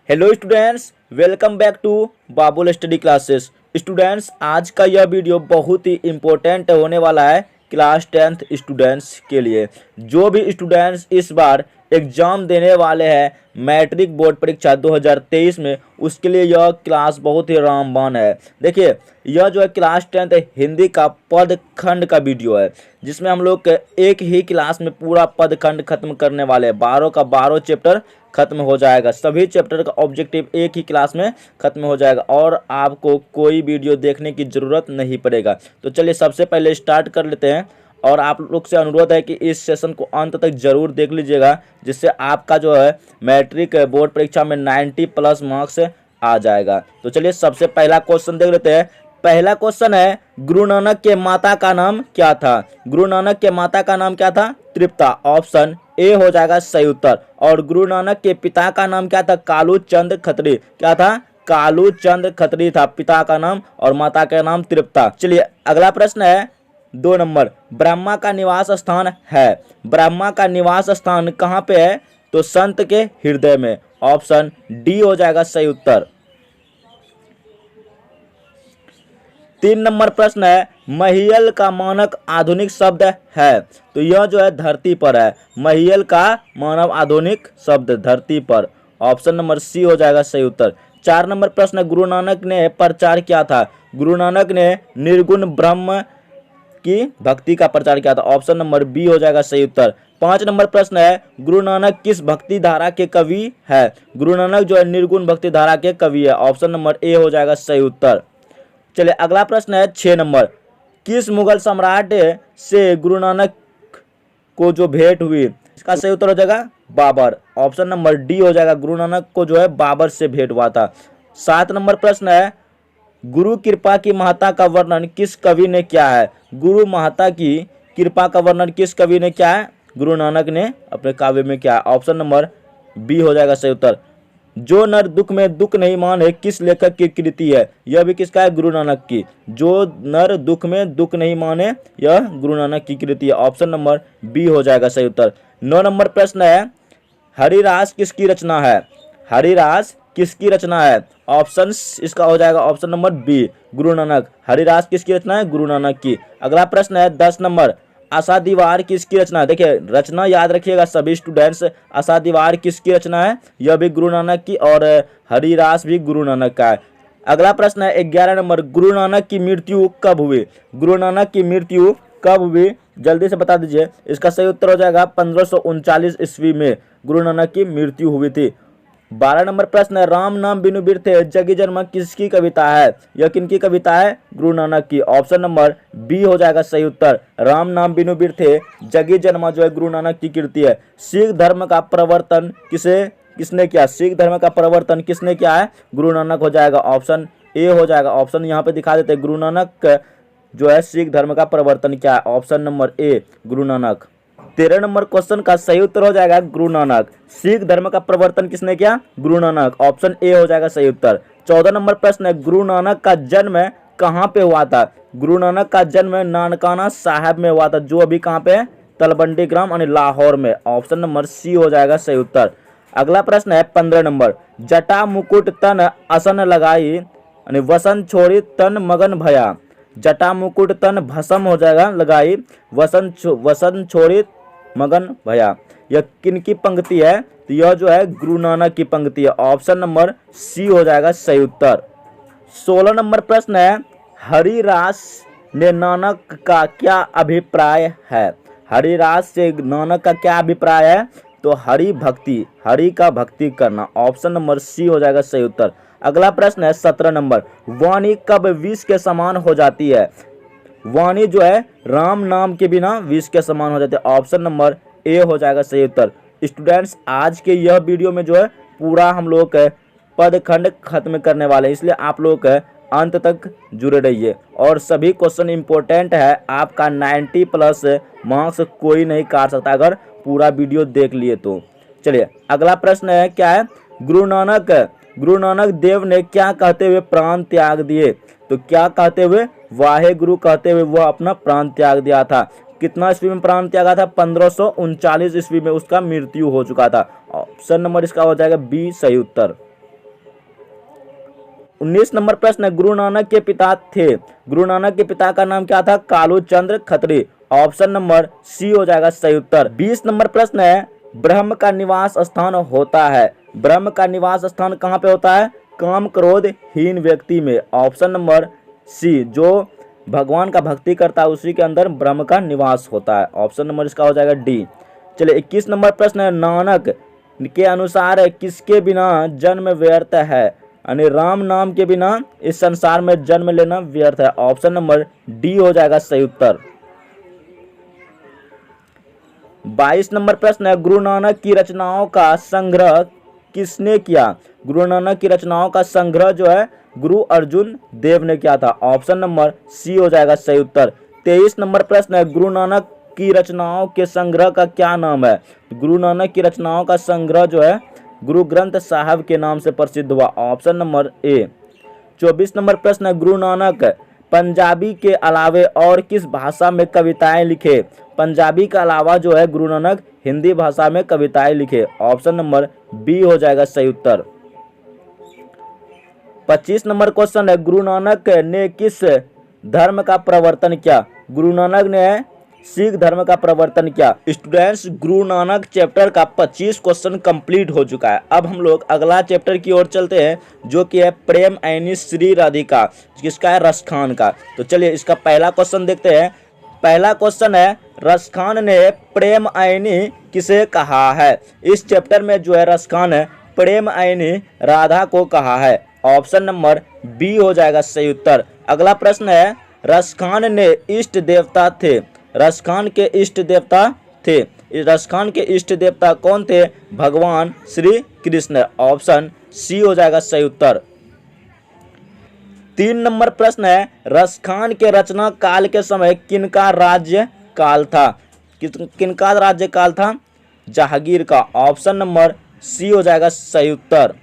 Hello students, welcome back to Babul study classes. Students, आज का यह वीडियो बहुत ही इम्पोर्टेंट होने वाला है क्लास 10th स्टूडेंट्स के लिए। जो भी स्टूडेंट्स इस बार एग्ज़ाम देने वाले हैं मैट्रिक बोर्ड परीक्षा 2023 में, उसके लिए यह क्लास बहुत ही रामबाण है। देखिए, यह जो है क्लास 10th हिंदी का पद खंड का वीडियो है, जिसमें हम लोग एक ही क्लास में पूरा पद खंड खत्म करने वाले हैं। 12 का 12 चैप्टर खत्म हो जाएगा। सभी चैप्टर का ऑब्जेक्टिव एक ही क्लास में खत्म हो जाएगा और आपको कोई वीडियो देखने की ज़रूरत नहीं पड़ेगा। तो चलिए सबसे पहले स्टार्ट कर लेते हैं और आप लोग से अनुरोध है कि इस सेशन को अंत तक जरूर देख लीजिएगा, जिससे आपका जो है मैट्रिक बोर्ड परीक्षा में 90+ मार्क्स आ जाएगा। तो चलिए सबसे पहला क्वेश्चन देख लेते हैं। पहला क्वेश्चन है, गुरु नानक के माता का नाम क्या था? गुरु नानक के माता का नाम क्या था? तृप्ता। ऑप्शन ए हो जाएगा सही उत्तर। और गुरु नानक के पिता का नाम क्या था? कालू चंद खत्री। क्या था? कालू चंद खत्री था पिता का नाम और माता का नाम तृप्ता। चलिए अगला प्रश्न है 2 नंबर। ब्रह्मा का निवास स्थान है। ब्रह्मा का निवास स्थान कहाँ पे है? तो संत के हृदय में। ऑप्शन डी हो जाएगा सही उत्तर। 3 नंबर प्रश्न है, महियल का मानक आधुनिक शब्द है। तो यह जो है धरती पर है। महियल का मानव आधुनिक शब्द धरती पर। ऑप्शन नंबर सी हो जाएगा सही उत्तर। 4 नंबर प्रश्न, गुरु नानक ने प्रचार किया था। गुरु नानक ने निर्गुण ब्रह्म की भक्ति का प्रचार किया था। ऑप्शन नंबर बी हो जाएगा सही उत्तर। 5 नंबर प्रश्न है, गुरु नानक किस भक्ति धारा के कवि है? गुरु नानक जो है निर्गुण भक्ति धारा के कवि है। ऑप्शन नंबर ए हो जाएगा सही उत्तर। चलिए अगला प्रश्न है 6 नंबर। किस मुगल सम्राट से गुरु नानक को जो भेंट हुई? इसका सही उत्तर हो जाएगा बाबर। ऑप्शन नंबर डी हो जाएगा। गुरु नानक को जो है बाबर से भेंट हुआ था। 7 नंबर प्रश्न है, गुरु कृपा की महत्ता का वर्णन किस कवि ने किया है? गुरु महत्ता की कृपा का वर्णन किस कवि ने किया है? गुरु नानक ने अपने काव्य में किया है। ऑप्शन नंबर बी हो जाएगा सही उत्तर। जो नर दुख में दुख नहीं माने किस लेखक की कृति है? यह भी किसका है? गुरु नानक की। जो नर दुख में दुख नहीं माने, यह गुरु नानक की कृति है। ऑप्शन नंबर बी हो जाएगा सही उत्तर। 9 नंबर प्रश्न है, हरिरास किसकी रचना है? हरिरास किसकी रचना है? ऑप्शन इसका हो जाएगा option number B, Guru Nanak. हरिरास किसकी रचना है? गुरु नानक की। अगला प्रश्न है 10 नंबर, आशा दीवार किसकी रचना है? देखिए रचना याद रखिएगा सभी स्टूडेंट्स। आशा दीवार किसकी रचना है? यह भी गुरु नानक की और हरिरास भी गुरु नानक का है। अगला प्रश्न है 11 नंबर, गुरु नानक की मृत्यु कब हुई? गुरु नानक की मृत्यु कब हुई? जल्दी से बता दीजिए। इसका सही उत्तर हो जाएगा 1539 ईस्वी में गुरु नानक की मृत्यु हुई थी। 12 नंबर प्रश्न है, राम नाम बिनु बिरथे जगी जन्म किसकी कविता है? यह किनकी कविता है? गुरु नानक की। ऑप्शन नंबर बी हो जाएगा सही उत्तर। राम नाम बिनु बिरथे जगी जन्म जो है गुरु नानक की कृति है। सिख धर्म का प्रवर्तन किसने किया? सिख धर्म का प्रवर्तन किसने किया है? गुरु नानक हो जाएगा। ऑप्शन ए हो जाएगा। ऑप्शन यहाँ पे दिखा देते हैं, गुरु नानक जो है सिख धर्म का प्रवर्तन किया है। Option number A, Guru Nanak. 13 number question का सही उत्तर हो जाएगा गुरु नानक। सिख धर्म का प्रवर्तन किसने किया? गुरु नानक। ऑप्शन ए हो जाएगा सही उत्तर। 14 नंबर प्रश्न है, गुरु नानक का जन्म कहाँ पे हुआ था? गुरु नानक का जन्म नानकाना साहब में हुआ था, जो अभी कहाँ पे है? तलवंडी ग्राम यानी लाहौर में। ऑप्शन नंबर सी हो जाएगा सही उत्तर। अगला प्रश्न है 15 नंबर, जटा मुकुट तन असन लगाई यानी वसन छोड़ी तन मगन भया। जटा मुकुट तन भस्म हो जाएगा लगाई, वसन छोड़ी मगन भया। यह किनकी पंक्ति है? तो यह जो है गुरु नानक की पंक्ति है। ऑप्शन नंबर सी हो जाएगा सही उत्तर। 16 नंबर प्रश्न है, हरिरास ने नानक का क्या अभिप्राय है? हरिरास से नानक का क्या अभिप्राय है? तो हरि भक्ति, हरि का भक्ति करना। ऑप्शन नंबर सी हो जाएगा सही उत्तर। अगला प्रश्न है 17 नंबर, वाणी कब विष के समान हो जाती है? वाणी जो है राम नाम के बिना विष के समान हो जाते हैं। ऑप्शन नंबर ए हो जाएगा सही उत्तर। स्टूडेंट्स, आज के यह वीडियो में जो है पूरा हम लोग पद खंड खत्म करने वाले हैं, इसलिए आप लोग अंत तक जुड़े रहिए और सभी क्वेश्चन इंपॉर्टेंट है। आपका 90+ मार्क्स कोई नहीं काट सकता अगर पूरा वीडियो देख लिए तो। चलिए अगला प्रश्न है, क्या है? गुरु नानक देव ने क्या कहते हुए प्राण त्याग दिए? तो क्या कहते हुए? वाहे गुरु कहते हुए वह अपना प्राण त्याग दिया था। कितना ईस्वी में प्राण त्यागा था? 1539 ईस्वी में उसका मृत्यु हो चुका था। ऑप्शन नंबर इसका हो जाएगा बी सही उत्तर। 19 नंबर प्रश्न है, गुरु नानक के पिता थे। गुरु नानक के पिता का नाम क्या था? कालू चंद्र खत्री। ऑप्शन नंबर सी हो जाएगा सही उत्तर। 20 नंबर प्रश्न है, ब्रह्म का निवास स्थान होता है। ब्रह्म का निवास स्थान कहाँ पे होता है? काम क्रोध हीन व्यक्ति में। ऑप्शन नंबर सी, जो भगवान का भक्ति करता है उसी के अंदर ब्रह्म का निवास होता है। ऑप्शन नंबर इसका हो जाएगा डी। चलिए 21 नंबर प्रश्न है, नानक के अनुसार किसके बिना जन्म व्यर्थ है? यानी राम नाम के बिना इस संसार में जन्म लेना व्यर्थ है। ऑप्शन नंबर डी हो जाएगा सही उत्तर। 22 नंबर प्रश्न है, गुरु नानक की रचनाओं का संग्रह किसने किया? गुरु नानक की रचनाओं का संग्रह जो है गुरु अर्जुन देव ने किया था। ऑप्शन नंबर सी हो जाएगा सही उत्तर। 23 नंबर प्रश्न है, गुरु नानक की रचनाओं के संग्रह का क्या नाम है? गुरु नानक की रचनाओं का संग्रह जो है गुरु ग्रंथ साहब के नाम से प्रसिद्ध हुआ। Option number A. 24 नंबर प्रश्न है, गुरु नानक पंजाबी के अलावे और किस भाषा में कविताएं लिखे? पंजाबी के अलावा जो है गुरु नानक हिंदी भाषा में कविताएं लिखे। ऑप्शन नंबर बी हो जाएगा सही उत्तर। 25 नंबर क्वेश्चन है, गुरु नानक ने किस धर्म का प्रवर्तन किया? गुरु नानक ने सिख धर्म का प्रवर्तन किया। स्टूडेंट्स, गुरु नानक चैप्टर का 25 क्वेश्चन कंप्लीट हो चुका है। अब हम लोग अगला चैप्टर की ओर चलते हैं, जो कि है प्रेम ऐनी श्री राधिका, किसका है? रसखान का। तो चलिए इसका पहला क्वेश्चन देखते हैं। पहला क्वेश्चन है, रसखान ने प्रेम ऐनी किसे कहा है? इस चैप्टर में जो है रसखान है प्रेम ऐनी राधा को कहा है। ऑप्शन नंबर बी हो जाएगा सही उत्तर। अगला प्रश्न है, रसखान ने इष्ट देवता थे। रसखान के इष्ट देवता थे। रसखान के इष्ट देवता कौन थे? भगवान श्री कृष्ण। ऑप्शन सी हो जाएगा सही उत्तर। 3 नंबर प्रश्न है, रसखान के रचना काल के समय किनका राज्य काल था? किनका राज्य काल था? जहांगीर का। ऑप्शन नंबर सी हो जाएगा सही उत्तर।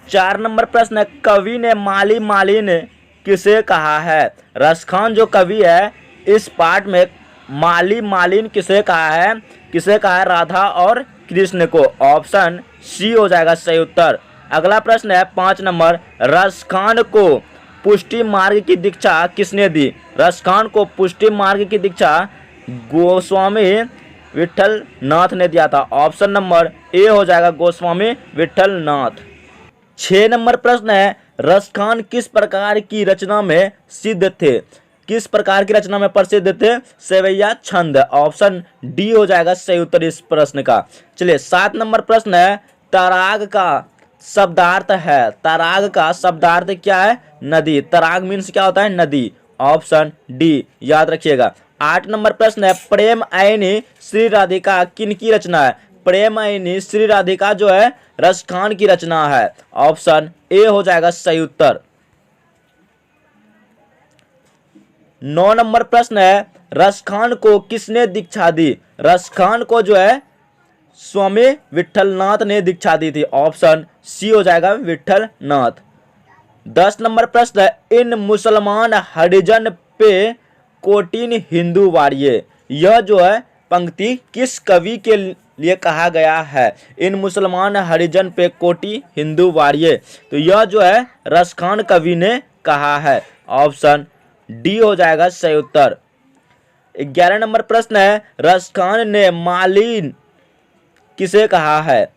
4 नंबर प्रश्न है, कवि ने माली मालिन किसे कहा है? रसखान जो कवि है इस पार्ट में माली मालिन किसे कहा है? किसे कहा है? राधा और कृष्ण को। ऑप्शन सी हो जाएगा सही उत्तर। अगला प्रश्न है 5 नंबर, रसखान को पुष्टि मार्ग की दीक्षा किसने दी? रसखान को पुष्टि मार्ग की दीक्षा गोस्वामी विठल नाथ ने दिया था। ऑप्शन नंबर ए हो जाएगा गोस्वामी विठल नाथ। 6 नंबर प्रश्न है, रसखान किस प्रकार की रचना में सिद्ध थे? किस प्रकार की रचना में प्रसिद्ध थे? सेवैया छंद। ऑप्शन डी हो जाएगा सही उत्तर इस प्रश्न का। चलिए 7 नंबर प्रश्न है, तराग का शब्दार्थ है। तराग का शब्दार्थ क्या है? नदी। तराग मीन्स क्या होता है? नदी। ऑप्शन डी याद रखिएगा। 8 नंबर प्रश्न है, प्रेम ऐनी श्री राधिका किनकी रचना है? प्रेम ऐनी श्री राधिका जो है रसखान की रचना है। ऑप्शन ए हो जाएगा सही उत्तर। 9 नंबर प्रश्न है, रसखान को किसने दीक्षा दी? रसखान को जो है स्वामी विठलनाथ ने दीक्षा दी थी। ऑप्शन सी हो जाएगा विठलनाथ। 10 नंबर प्रश्न है, इन मुसलमान हरिजन पे कोटिन हिंदू वारिये। यह जो है पंक्ति किस कवि के लिए कहा गया है? इन मुसलमान हरिजन पे कोटि हिंदू वारिये। तो यह जो है रसखान कवि ने कहा है। ऑप्शन डी हो जाएगा सही उत्तर। 11 नंबर प्रश्न है, रसखान ने मालिन किसे कहा है?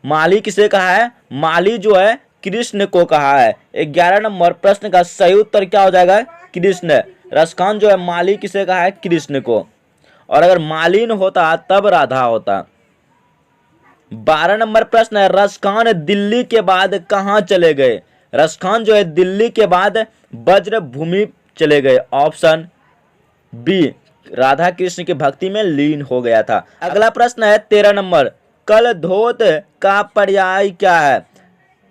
माली किसे कहा है? माली जो है कृष्ण को कहा है। 11 नंबर प्रश्न का सही उत्तर क्या हो जाएगा? कृष्ण। रसखान जो है माली किसे कहा है? कृष्ण को। और अगर मालिन होता तब राधा होता। 12 नंबर प्रश्न है, रसखान दिल्ली के बाद कहाँ चले गए? रसखान जो है दिल्ली के बाद ब्रज भूमि चले गए। ऑप्शन बी, राधा कृष्ण की भक्ति में लीन हो गया था। अगला प्रश्न है 13 नंबर, कल धोत का पर्याय क्या है?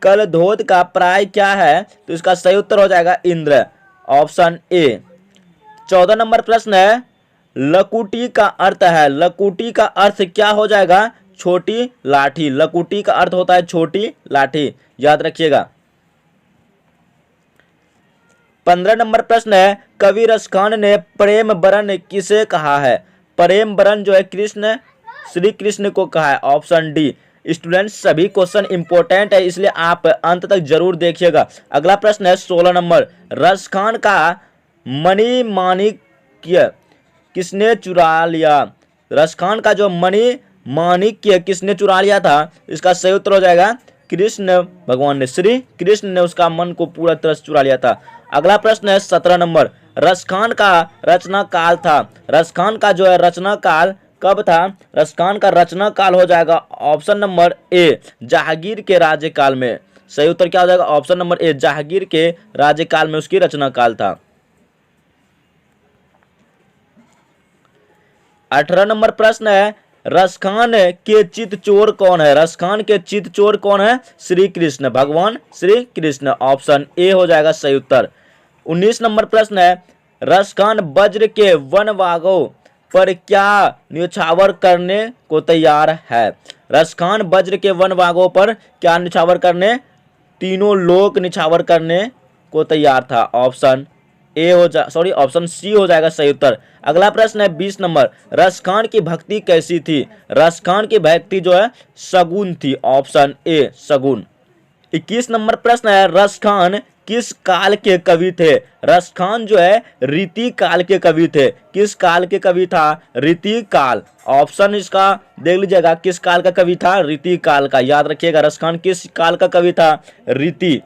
कल धोत का पर्याय क्या है? तो इसका सही उत्तर हो जाएगा इंद्र। Option A. 14 नंबर प्रश्न है, लकुटी का अर्थ है। लकुटी का अर्थ क्या हो जाएगा? छोटी लाठी। लकुटी का अर्थ होता है छोटी लाठी, याद रखिएगा। 15 नंबर प्रश्न है, कवि रसखान ने प्रेम बरन किसे कहा है? प्रेम बरन जो है कृष्ण श्री कृष्ण को कहा है। Option D. स्टूडेंट्स सभी क्वेश्चन इंपॉर्टेंट है, इसलिए आप अंत तक जरूर देखिएगा। अगला प्रश्न है 16 नंबर, रसखान का मणि माणिक्य किसने चुरा लिया? रसखान का जो मणि माणिक्य किसने चुरा लिया था? इसका सही उत्तर हो जाएगा कृष्ण भगवान ने, श्री कृष्ण ने उसका मन को पूरा तरह से चुरा लिया था। अगला प्रश्न है 17 नंबर, रसखान का रचना काल था। रसखान का जो है रचना काल कब था? रसखान का रचना काल हो जाएगा ऑप्शन नंबर ए, जहांगीर के राज्यकाल में। सही उत्तर क्या हो जाएगा? ऑप्शन नंबर ए, जहांगीर के राज्यकाल में उसकी रचना काल था। 18 नंबर प्रश्न है, रसखान के चित चोर कौन है? रसखान के चित चोर कौन है? श्री कृष्ण, भगवान श्री कृष्ण। ऑप्शन ए हो जाएगा सही उत्तर। 19 नंबर प्रश्न है, रसखान वज्र के वनवागों पर क्या न्यौछावर करने को तैयार है? रसखान वज्र के वनवागों पर क्या न्यौछावर करने? तीनों लोक न्यौछावर करने को तैयार था। ऑप्शन ए हो जा सॉरी ऑप्शन सी हो जाएगा सही उत्तर। अगला प्रश्न है 20 नंबर, रसखान की भक्ति कैसी थी? रसखान की भक्ति जो है सगुन थी। ऑप्शन ए, सगुन। 21 नंबर प्रश्न है, रसखान किस काल के कवि थे? रसखान जो है रीति काल के कवि थे। किस काल के कवि था? रीति काल। ऑप्शन इसका देख लीजिएगा, किस काल का कवि था? रीति काल का। याद रखिएगा, रसखान किस काल का कवि था? रीति।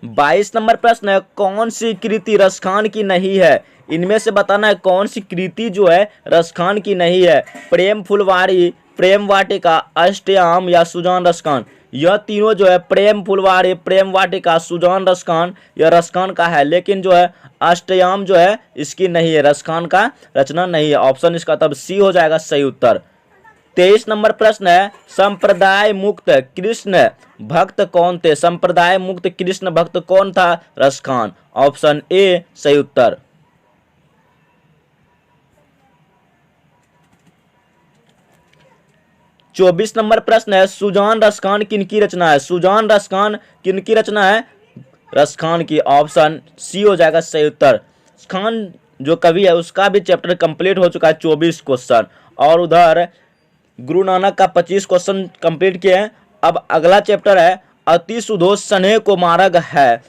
22 नंबर प्रश्न है, कौन सी कृति रसखान की नहीं है? इनमें से बताना है कौन सी कृति जो है रसखान की नहीं है। प्रेम फुलवारी, प्रेम वाटिका, अष्टयाम या सुजान रसखान। यह तीनों जो है प्रेम फुलवारी, प्रेम वाटिका, सुजान रसखान, यह रसखान का है, लेकिन जो है अष्टयाम जो है इसकी नहीं है, रसखान का रचना नहीं है। ऑप्शन इसका तब सी हो जाएगा सही उत्तर। 23 नंबर प्रश्न है, संप्रदाय मुक्त कृष्ण भक्त कौन थे? संप्रदाय मुक्त कृष्ण भक्त कौन था? रसखान। ऑप्शन ए सही उत्तर। 24 नंबर प्रश्न है, सुजान रसखान किनकी रचना है? सुजान रसखान किनकी रचना है? रसखान की। ऑप्शन सी हो जाएगा सही उत्तर। खान जो कवि है उसका भी चैप्टर कंप्लीट हो चुका है 24 क्वेश्चन, और उधर गुरु नानक का 25 क्वेश्चन कंप्लीट किए हैं। अब अगला चैप्टर है, अति सुधो स्नेह को मार्ग है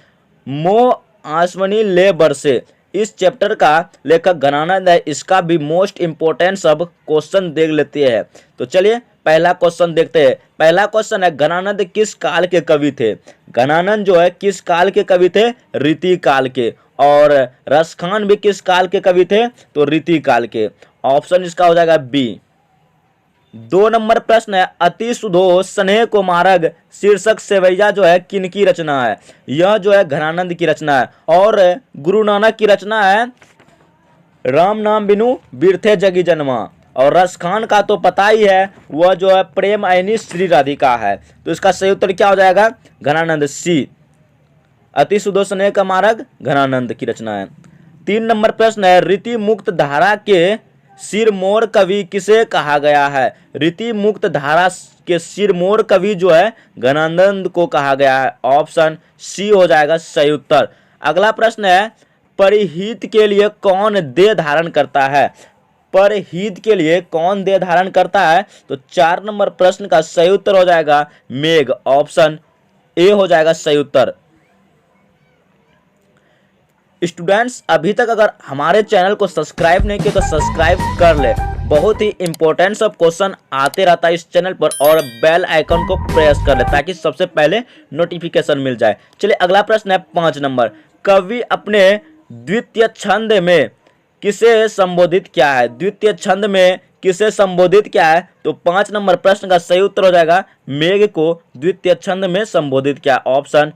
मोह आसवनी ले बरसे। इस चैप्टर का लेखक घनानंद है। इसका भी मोस्ट इंपोर्टेंट सब क्वेश्चन देख लेते हैं। तो चलिए पहला क्वेश्चन देखते हैं। पहला क्वेश्चन है, घनानंद किस काल के कवि थे? घनानंद जो है किस काल के कवि थे? रीति काल के। और रसखान भी किस काल के कवि थे? तो रीति काल के। ऑप्शन इसका हो जाएगा बी। 2 नंबर प्रश्न है, अति सुधो स्नेह को मार्ग शीर्षक सेवैया जो है किनकी रचना है? यह जो है घनानंद की रचना है, और गुरु नानक की रचना है राम नाम बिनु बिरथे जगी जन्मा। और रसखान का तो पता ही है, वह जो है प्रेम ऐनी श्री राधिका है। तो इसका सही उत्तर क्या हो जाएगा? घनानंद, सी। अति सुधो स्नेह का मार्ग घनानंद की रचना है। 3 नंबर प्रश्न है, रीति मुक्त धारा के सिरमौर कवि किसे कहा गया है? रीति मुक्त धारा के सिरमौर कवि जो है घनानंद को कहा गया है। ऑप्शन सी हो जाएगा सही उत्तर। अगला प्रश्न है, परिहित के लिए कौन देह धारण करता है? परिहित के लिए कौन देह धारण करता है? तो 4 नंबर प्रश्न का सही उत्तर हो जाएगा मेघ। ऑप्शन ए हो जाएगा सही उत्तर। स्टूडेंट्स अभी तक अगर हमारे चैनल को सब्सक्राइब नहीं किया तो सब्सक्राइब कर ले। बहुत ही इंपॉर्टेंट सब क्वेश्चन आते रहता है इस चैनल पर, और बेल आइकन को प्रेस कर ले ताकि सबसे पहले नोटिफिकेशन मिल जाए। चलिए अगला प्रश्न है 5 नंबर, कवि अपने द्वितीय छंद में किसे संबोधित किया है? द्वितीय छंद में किसे संबोधित किया है? तो 5 नंबर प्रश्न का सही उत्तर हो जाएगा मेघ को द्वितीय छंद में संबोधित किया। Option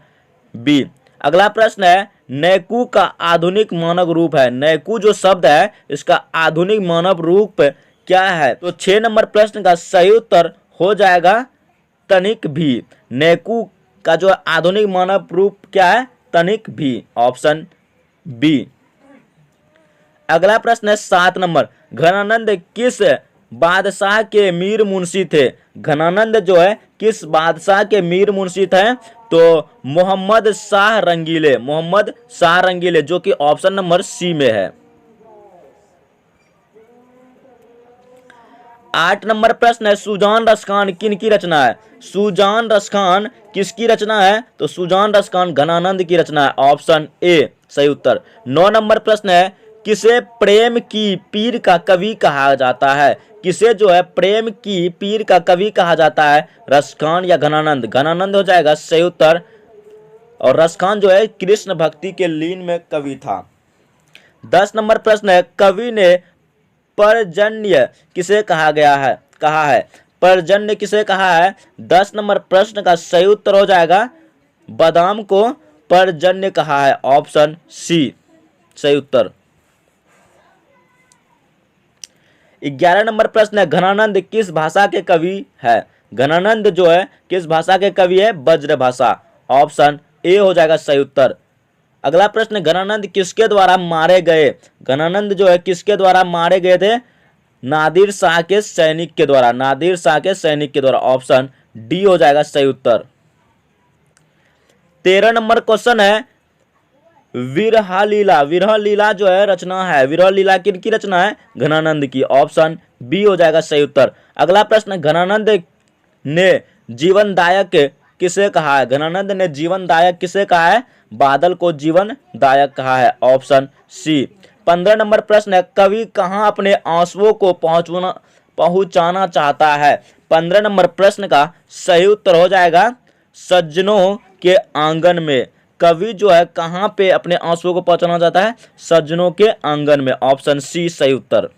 B. अगला प्रश्न है, नैकू का आधुनिक मानव रूप है। नैकू जो शब्द है इसका आधुनिक मानव रूप क्या है? तो 6 नंबर प्रश्न का सही उत्तर हो जाएगा तनिक भी। नैकू का जो आधुनिक मानव रूप क्या है? तनिक भी। Option B. अगला प्रश्न है 7 नंबर, घनानंद किस बादशाह के मीर मुंशी थे? घनानंद जो है किस बादशाह के मीर मुंशी थे? तो मोहम्मद शाह रंगीले। मोहम्मद शाह रंगीले, जो कि ऑप्शन नंबर सी में है। 8 नंबर प्रश्न है, सुजान रसखान किन की रचना है? सुजान रसखान किसकी रचना है? तो सुजान रसखान घनानंद की रचना है, ऑप्शन ए सही उत्तर। 9 नंबर प्रश्न है, किसे प्रेम की पीर का कवि कहा जाता है? किसे जो है प्रेम की पीर का कवि कहा जाता है? रसखान या घनानंद? घनानंद हो जाएगा सही उत्तर। और रसखान जो है कृष्ण भक्ति के लीन में कवि था। 10 नंबर प्रश्न है, कवि ने पर्जन्य किसे कहा है? पर्जन्य किसे कहा है? 10 नंबर प्रश्न का सही उत्तर हो जाएगा बादाम को पर्जन्य कहा है, ऑप्शन सी सही उत्तर। 11 नंबर प्रश्न है, घनानंद किस भाषा के कवि है? घनानंद जो है किस भाषा के कवि है? ब्रज भाषा, ऑप्शन ए हो जाएगा सही उत्तर। अगला प्रश्न, घनानंद किसके द्वारा मारे गए? घनानंद जो है किसके द्वारा मारे गए थे? नादिर शाह के सैनिक के द्वारा, नादिर शाह के सैनिक के द्वारा, ऑप्शन डी हो जाएगा सही उत्तर। 13 नंबर क्वेश्चन है, विरह लीला। विरह लीला जो है रचना है, विरह लीला किनकी रचना है? घनानंद की, ऑप्शन बी हो जाएगा सही उत्तर। अगला प्रश्न, घनानंद ने जीवनदायक किसे कहा है? घनानंद ने जीवनदायक किसे कहा है? बादल को जीवनदायक कहा है, ऑप्शन सी। 15 नंबर प्रश्न है, कवि कहाँ अपने आंसुओं को पहुंचाना चाहता है? 15 नंबर प्रश्न का सही उत्तर हो जाएगा सज्जनों के आंगन में। कवि जो है कहाँ पे अपने आंसुओं को पहुंचाना चाहता है? सज्जनों के आंगन में, ऑप्शन सी सही उत्तर।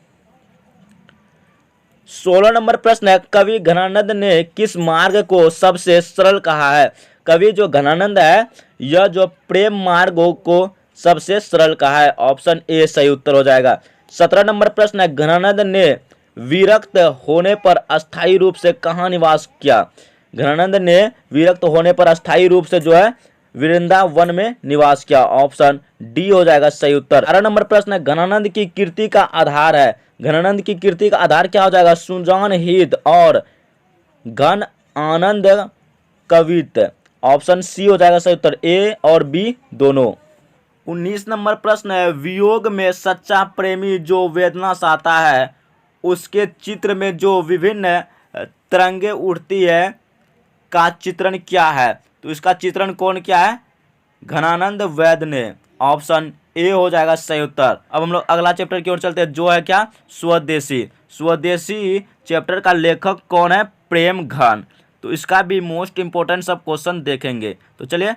16 नंबर प्रश्न है, कवि घनानंद ने किस मार्ग को सबसे सरल कहा है? कवि जो घनानंद है यह जो प्रेम मार्गों को सबसे सरल कहा है, ऑप्शन ए सही उत्तर हो जाएगा। 17 नंबर प्रश्न है, घनानंद ने विरक्त होने पर अस्थायी रूप से कहाँ निवास किया? घनानंद ने विरक्त होने पर अस्थायी रूप से जो है वृंदावन में निवास किया, ऑप्शन डी हो जाएगा सही उत्तर। 18 नंबर प्रश्न है, घनानंद की कीर्ति का आधार है? घनानंद की कीर्ति का आधार क्या हो जाएगा? सुजान हित और घन आनंद कवित, ऑप्शन सी हो जाएगा सही उत्तर, ए और बी दोनों। 19 नंबर प्रश्न है, वियोग में सच्चा प्रेमी जो वेदना सहता है उसके चित्र में जो विभिन्न तरंगे उठती है का चित्रण क्या है? तो इसका चित्रण कौन किया है? घनानंद वैद्य ने, ऑप्शन ए हो जाएगा सही उत्तर। अब हम लोग अगला चैप्टर की ओर चलते हैं जो है क्या? स्वदेशी। स्वदेशी चैप्टर का लेखक कौन है? प्रेम घन। तो इसका भी मोस्ट इंपोर्टेंट सब क्वेश्चन देखेंगे। तो चलिए